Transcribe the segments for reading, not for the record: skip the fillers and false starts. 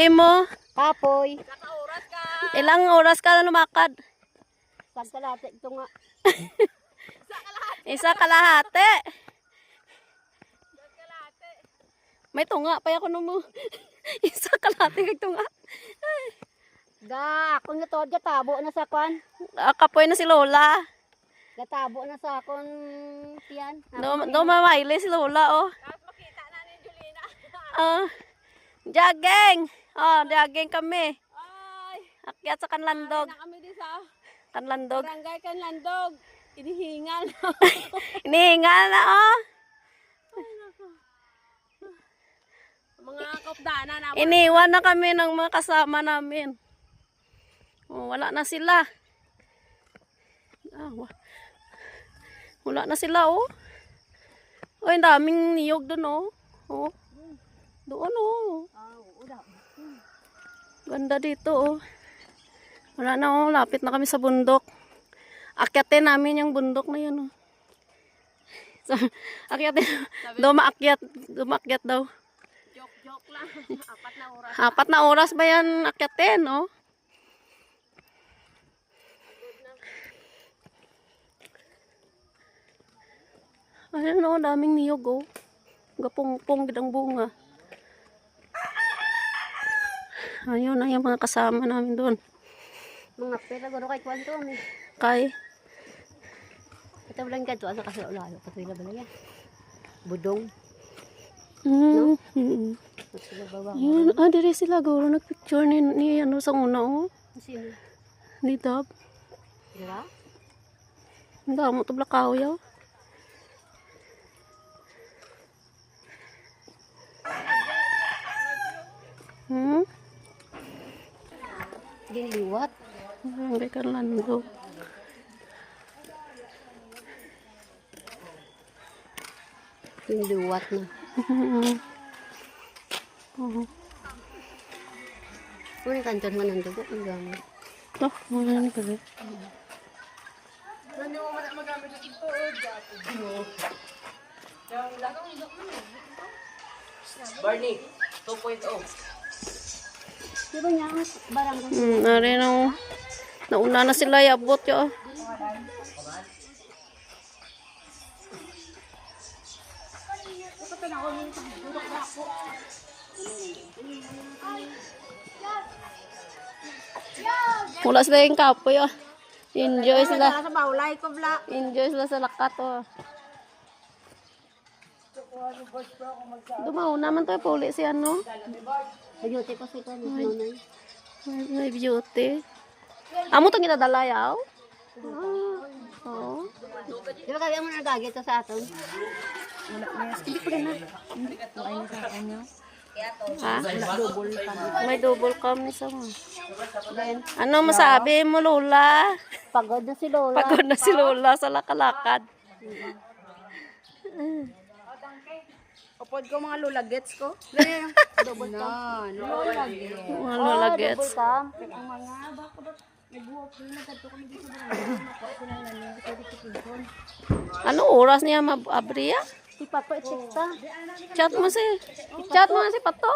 Mo, Kapoy. ilang oras ka na lumakad? Pagkalate ito nga. Isa kalahati. May tunga pa ako mo. Isa kalahati kay tunga. Ga, ako nga to, gatabo na sa kwan. Kapoy na si Lola. Gatabo na sa akon tiyan. Do mamaili si Lola oh. Tapos makita na ni Julina. Jogging. Oh, jogging kami. Ay, Akyat sa Kanlandog. na kami din sa Kanlandog. Barangay Kanlandog. Inihingal. Inihingal na oh. Mga kaupdana na. Iniwan na kami ng mga kasama namin. Oh, wala na sila. Wala na sila oh. Oh, ang daming niyog doon oh. Oh. Doon oh. Ganda dito oh. Wala na oh, lapit na kami sa bundok. Akyatin namin yung bundok na yun oh. So, akyatin. Dumakyat daw. Joke lang. 4 na oras. 4 na oras ba yan akyatin oh? Ayan o, daming niyog o. Gapong-pong gidang bunga. Ayun na yung mga kasama namin doon. Mga pera, gano'n kay kwan to. Kay, Ito lang ka to, asa kasi ulo. Patuloy na ba yan? Budong. no? Sila bawa. Ayun, dire sila guro nagpicture ni ano sa una o. Sino? Ni Dab. Dira? Ang damo to blakaw yaw. Ginliwat. Barangay Kanlandog. Ginliwat na. Ano yung kanton mo ng dugo? Ang gamit. Oh, mga ni pala. Barney, 2.0. Di ba niya ang barangay? Nari nang nauna na sila yabot yo. Wala sila yung kapoy oh. Enjoy sila. Sa baulay ko bla. Enjoy sila sa lakat oh. Dumaw naman tayo puli si ano. Ayuti pa sa kwan. Nanay. May beauty. Amo tong gidadala yaw. Oh. Di ba kaya mo nagagit to sa aton? Ha? May double cam ni sama. Ano masabi mo Lola? Pagod na si Lola. Pagod na si Lola sa lakalakad. Upod ko mga lula gets ko. Double cam. Lola gets. Mga Lola Double gets. cam. Ang mga bako ba nagbuhok na kadto kami dito ba. Ano oras niya mabriya? Si Pato itikta. Chat mo si si Pato.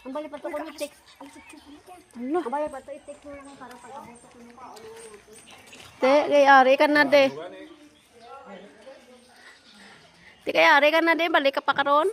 Ang bali Pato ko itik. Ano? Ang bali Pato itik mo lang para pag-abot ko nito. Te, kay ari ka na de. Te kay ari ka na de, balik ka pa karon.